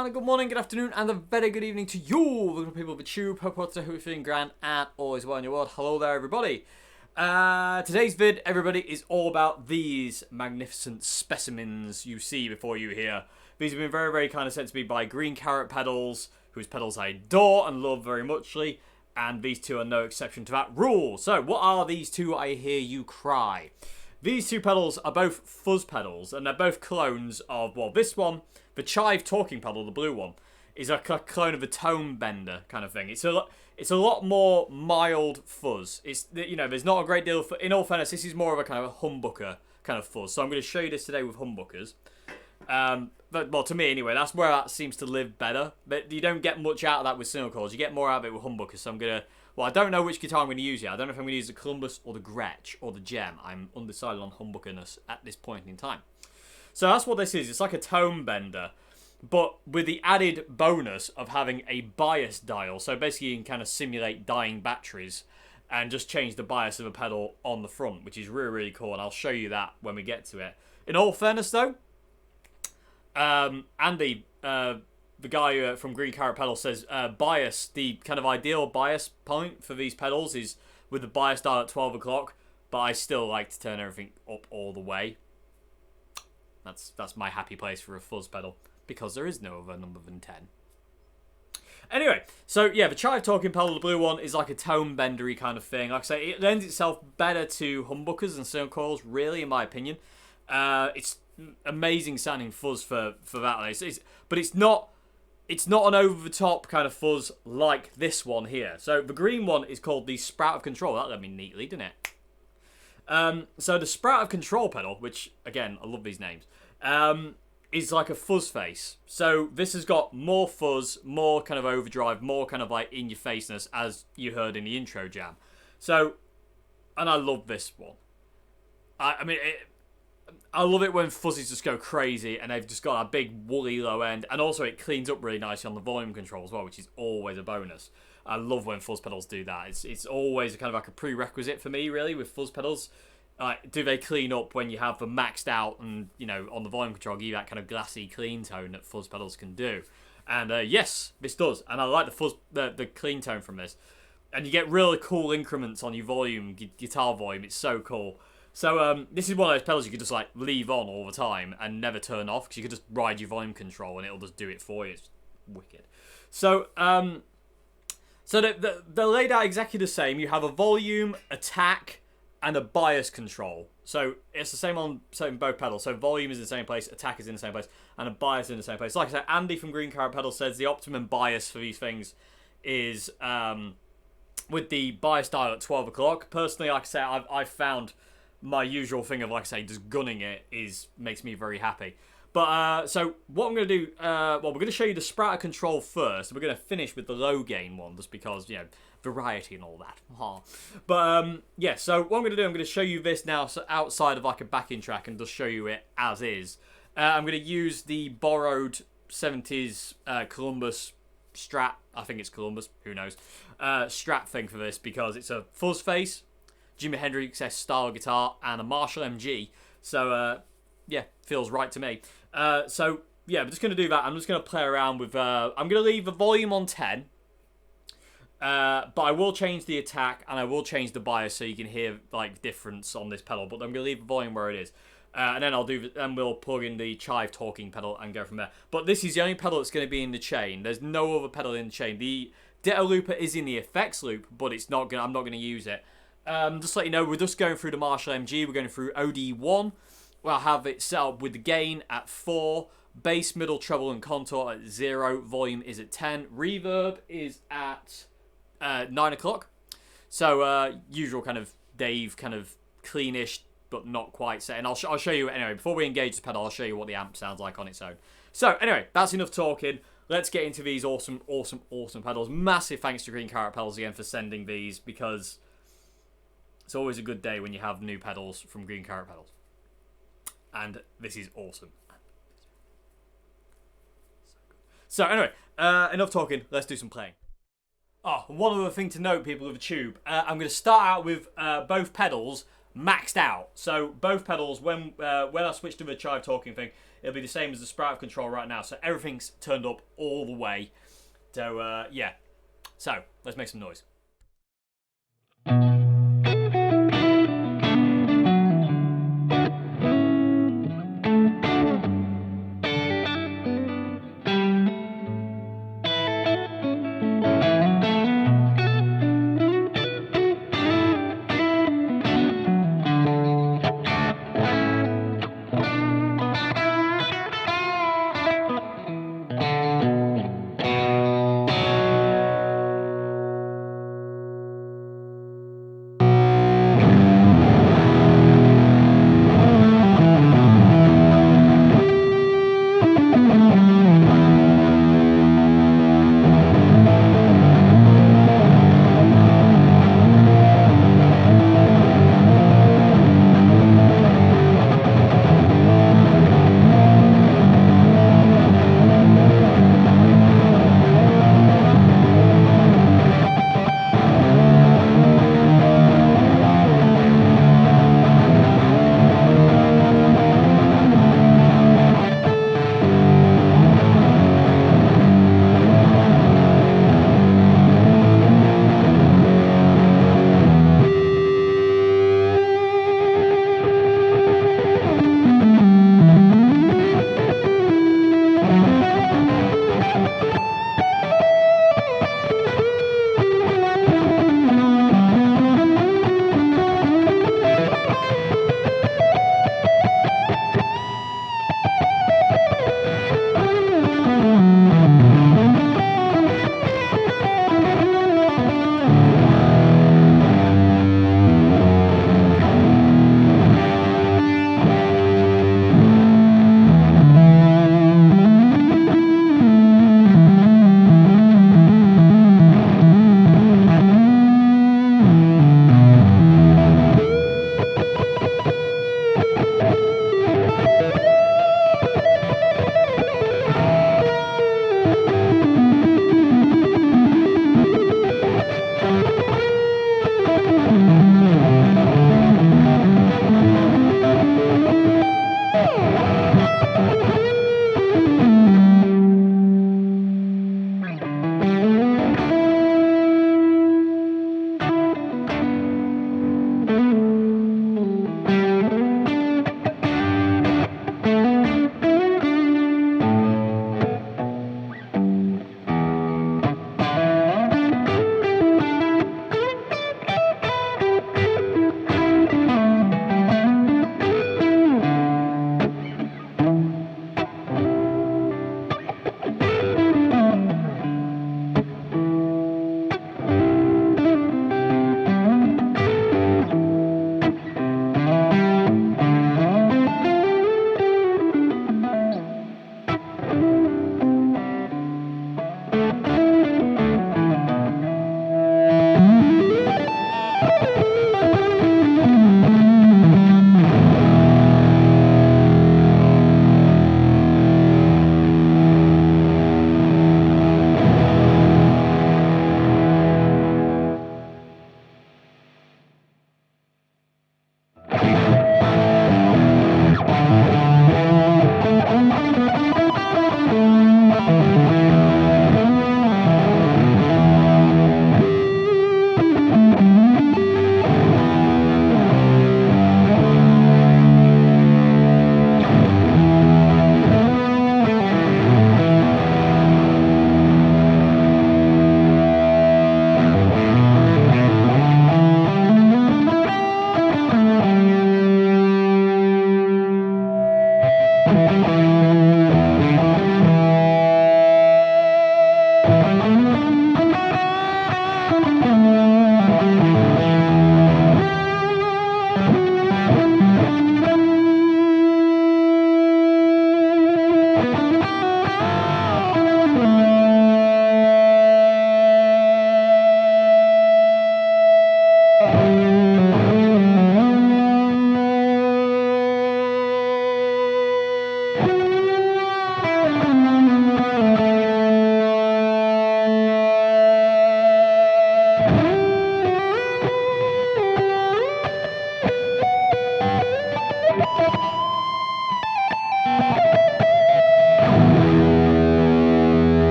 and a good morning, good afternoon, and a very good evening to you, the people of the tube. Hope you're feeling grand and always well in your world. Hello there, everybody. Today's vid, everybody, is all about these magnificent specimens you see before you here. These have been very, very kind of sent to me by Green Carrot Pedals, whose pedals I adore and love very muchly, and these two are no exception to that rule. So, what are these two, I hear you cry? These two pedals are both Fuzz pedals, and they're both clones of, well, this one, the Chive Talking pedal, the blue one, is a clone of the Tone Bender kind of thing. It's a lot more mild fuzz. It's, you know, there's not a great deal, in all fairness, this is more of a kind of a humbucker kind of fuzz. So I'm going to show you this today with humbuckers. But, well, to me anyway, that's where that seems to live better. But you don't get much out of that with single coils. You get more out of it with humbuckers. So I'm going to, well, I don't know which guitar I'm going to use yet. I don't know if I'm going to use the Columbus or the Gretsch or the Gem. I'm undecided on humbuckerness at this point in time. So that's what this is. It's like a tone bender, but with the added bonus of having a bias dial. So basically you can kind of simulate dying batteries and just change the bias of a pedal on the front, which is really, really cool. And I'll show you that when we get to it. In all fairness, though, Andy, the guy from Green Carrot Pedal, says bias, the kind of ideal bias point for these pedals is with the bias dial at 12 o'clock, but I still like to turn everything up all the way. That's my happy place for a fuzz pedal, because there is no other number than 10. Anyway, so yeah, the Chive Talking pedal, the blue one, is like a tone bendery kind of thing. Like I say, it lends itself better to humbuckers and single coils, really, in my opinion. It's amazing sounding fuzz for that. But it's not an over the top kind of fuzz like this one here. So the green one is called the Sprout of Control. That led me neatly, didn't it? So the Sprout of Control pedal, which again I love these names, is like a fuzz face. So this has got more fuzz, more kind of overdrive, more kind of like in your faceness, as you heard in the intro jam. So, and I love this one. I love it when fuzzies just go crazy and they've just got a big woolly low end, and also it cleans up really nicely on the volume control as well, which is always a bonus. I love when fuzz pedals do that. It's always kind of like a prerequisite for me, really, with fuzz pedals. Do they clean up when you have them maxed out and, you know, on the volume control, give you that kind of glassy clean tone that fuzz pedals can do? And yes, this does. And I like the clean tone from this. And you get really cool increments on your volume, guitar volume. It's so cool. So this is one of those pedals you could just like leave on all the time and never turn off, because you could just ride your volume control and it'll just do it for you. It's wicked. So they're laid out exactly the same. You have a volume, attack, and a bias control. So it's the same on both pedals. So volume is in the same place, attack is in the same place, and a bias is in the same place. Like I said, Andy from Green Carrot Pedal says the optimum bias for these things is with the bias dial at 12 o'clock. Personally, like I say, I've found my usual thing of, like I say, just gunning it makes me very happy. But so what I'm going to do, well, we're going to show you the Sprout of Control first. We're going to finish with the low gain one, just because, you know, variety and all that. But yeah, so what I'm going to do, I'm going to show you this now, so outside of like a backing track, and just show you it as is. I'm going to use the borrowed 70s Columbus Strat, I think it's Columbus, who knows, Strat thing for this, because it's a fuzz face, Jimi Hendrix style guitar, and a Marshall MG. So yeah, feels right to me. So yeah, I'm just going to do that. I'm just going to play around with, I'm going to leave the volume on 10. But I will change the attack and I will change the bias so you can hear like difference on this pedal. But I'm going to leave the volume where it is, and then we'll plug in the Chive Talking pedal and go from there. But this is the only pedal that's going to be in the chain. There's no other pedal in the chain. The Ditto looper is in the effects loop, but it's not going. I'm not going to use it. Just to let you know, we're just going through the Marshall MG. We're going through OD1. We'll have it set up with the gain at 4. Bass, middle, treble, and contour at 0. Volume is at 10. Reverb is at 9 o'clock. So usual kind of Dave, kind of cleanish, but not quite set. And I'll show you anyway. Before we engage the pedal, I'll show you what the amp sounds like on its own. So anyway, that's enough talking. Let's get into these awesome, awesome, awesome pedals. Massive thanks to Green Carrot Pedals again for sending these, because it's always a good day when you have new pedals from Green Carrot Pedals. And this is awesome. So anyway, enough talking. Let's do some playing. Oh, one other thing to note, people of the tube. I'm going to start out with both pedals maxed out. So both pedals, when I switched to the Chive Talking thing, it'll be the same as the sprite of control right now. So everything's turned up all the way. So yeah. So let's make some noise.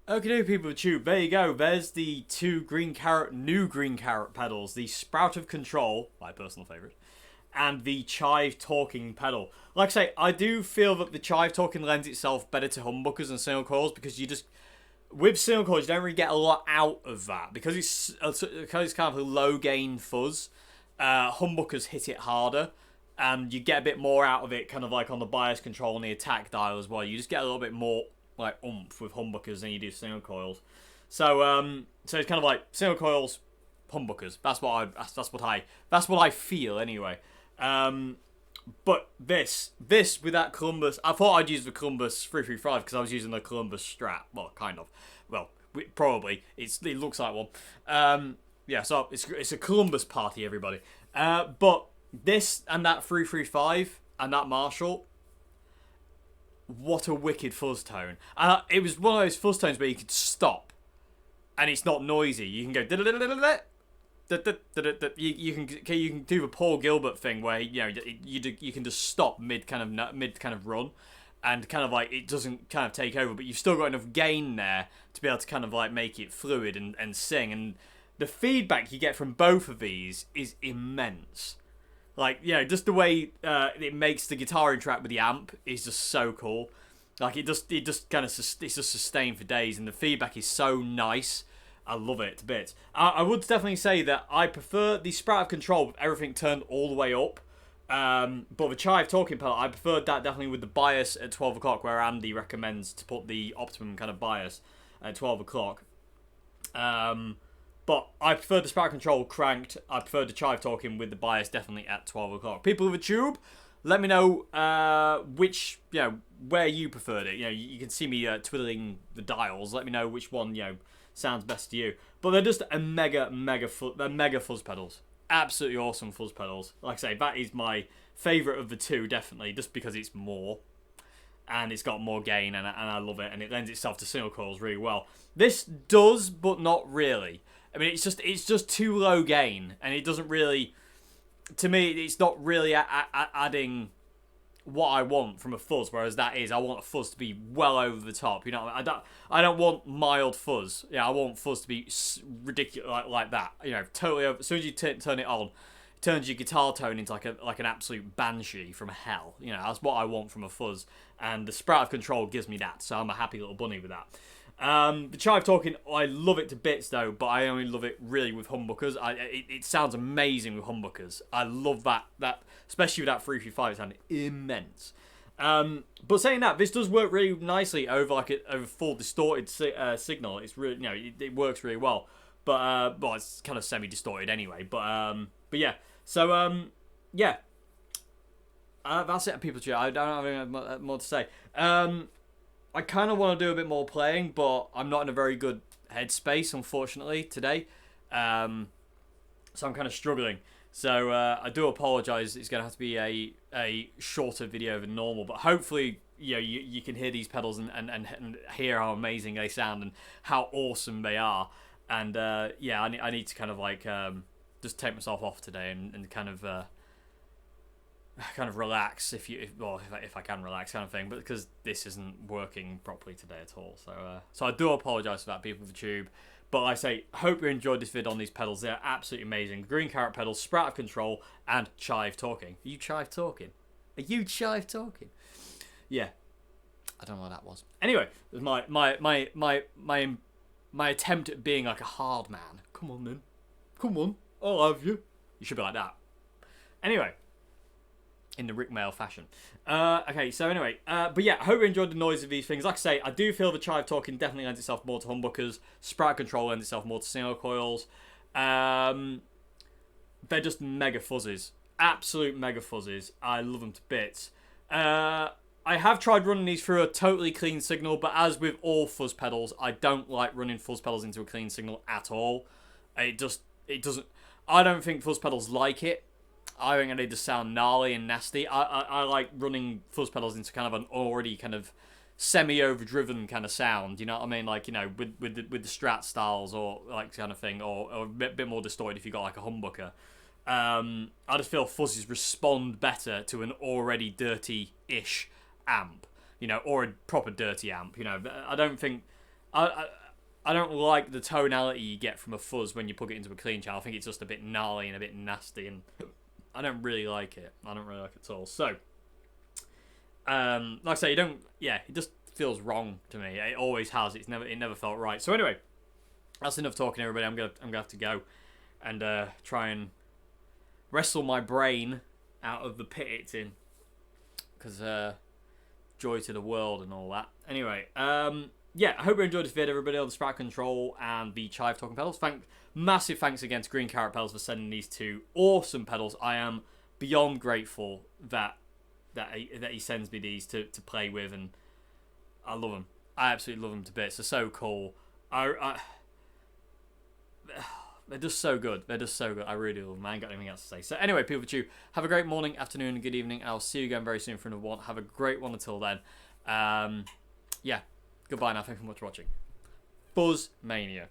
Okay, people of Tube, there you go. There's the two new green carrot pedals. The Sprout of Control, my personal favourite, and the Chive Talking pedal. Like I say, I do feel that the Chive Talking lends itself better to humbuckers and single coils because you just, with single coils, you don't really get a lot out of that because it's kind of a low gain fuzz. Humbuckers hit it harder, and you get a bit more out of it, kind of like on the bias control and the attack dial as well. You just get a little bit more like oomph with humbuckers than you do single coils. So so it's kind of like single coils, humbuckers. That's what I feel anyway. But this with that Columbus, I thought I'd use the Columbus 335 because I was using the Columbus Strat. Well, kind of. Well, probably it looks like one. Yeah, so it's a Columbus party, everybody. But this and that 335 and that Marshall, what a wicked fuzz tone. It was one of those fuzz tones where you could stop and it's not noisy. You can go you can do the Paul Gilbert thing where you can just stop mid kind of run, and kind of like it doesn't kind of take over, but you've still got enough gain there to be able to kind of like make it fluid and sing. And the feedback you get from both of these is immense. Like, just the way it makes the guitar interact with the amp is just so cool. Like, it just kind of, it's just sustained for days, and the feedback is so nice. I love it to bits. I would definitely say that I prefer the Sprout of Control with everything turned all the way up. But the Chive Talking pedal, I preferred that definitely with the bias at 12 o'clock, where Andy recommends to put the optimum kind of bias at 12 o'clock. But I prefer the Sprout Control cranked. I prefer the Chive Talking with the bias definitely at 12 o'clock. People with a tube, let me know where you preferred it. You can see me twiddling the dials. Let me know which one sounds best to you. But they're just a mega fuzz pedals. Absolutely awesome fuzz pedals. Like I say, that is my favourite of the two, definitely, just because it's more. And it's got more gain, and I love it, and it lends itself to single coils really well. This does, but not really. I mean, it's just too low gain, and it doesn't really, to me, it's not really adding what I want from a fuzz. Whereas I want a fuzz to be well over the top. I don't want mild fuzz. I want fuzz to be ridiculous like that. Totally over. As soon as you turn it on, it turns your guitar tone into like an absolute banshee from hell. That's what I want from a fuzz, and the Sprout of Control gives me that. So I'm a happy little bunny with that. The Chive Talking, I love it to bits though, but I only love it really with humbuckers. It sounds amazing with humbuckers. I love that especially with that 335, it sounded immense. But saying that, this does work really nicely over over full distorted signal. It's really it works really well. But it's kind of semi distorted anyway. But yeah, so yeah. That's it, people. I don't have any more to say. I kind of want to do a bit more playing, but I'm not in a very good headspace, unfortunately, today. So I'm kind of struggling. So I do apologise. It's going to have to be a shorter video than normal, but hopefully you can hear these pedals and hear how amazing they sound and how awesome they are. And yeah, I need to kind of like just take myself off today and kind of relax if I can relax, kind of thing, but because this isn't working properly today at all, so I do apologise for that, people of the tube. But like I say, hope you enjoyed this vid on these pedals. They're absolutely amazing. Green carrot pedals, Sprout of Control, and Chive Talking. Are you Chive Talking? Yeah, I don't know what that was. Anyway, it was my attempt at being like a hard man. Come on then, come on, I'll have you. You should be like that. Anyway, in the Rick Mail fashion. Okay, so anyway, but yeah, I hope you enjoyed the noise of these things. Like I say, I do feel the Chive Talking definitely lends itself more to humbuckers. Sprout Control lends itself more to single coils. They're just mega fuzzes. Absolute mega fuzzes. I love them to bits. I have tried running these through a totally clean signal, but as with all fuzz pedals, I don't like running fuzz pedals into a clean signal at all. It doesn't. I don't think fuzz pedals like it. I think they just sound gnarly and nasty. I like running fuzz pedals into kind of an already kind of semi-overdriven kind of sound. You know what I mean? Like, with the Strat styles or like kind of thing, or a bit more distorted if you got like a humbucker. I just feel fuzzes respond better to an already dirty-ish amp, or a proper dirty amp. I don't think I I don't like the tonality you get from a fuzz when you plug it into a clean channel. I think it's just a bit gnarly and a bit nasty, and I don't really like it. I don't really like it at all. So, like I say, you don't. Yeah, it just feels wrong to me. It always has. It never felt right. So anyway, that's enough talking, everybody. I'm gonna have to go and try and wrestle my brain out of the pit it's in, because joy to the world and all that. Anyway, yeah, I hope you enjoyed this video, everybody, on the Sprout Control and the Chive Talking pedals. Massive thanks again to Green Carrot Pedals for sending these two awesome pedals. I am beyond grateful that he sends me these to play with, and I love them. I absolutely love them to bits. They're so cool. They're just so good. They're just so good. I really love them. I ain't got anything else to say. So anyway, people for you, have a great morning, afternoon, and good evening. And I'll see you again very soon for another one. Have a great one until then. Yeah. Goodbye now. Thank you so much for watching. Fuzz Mania.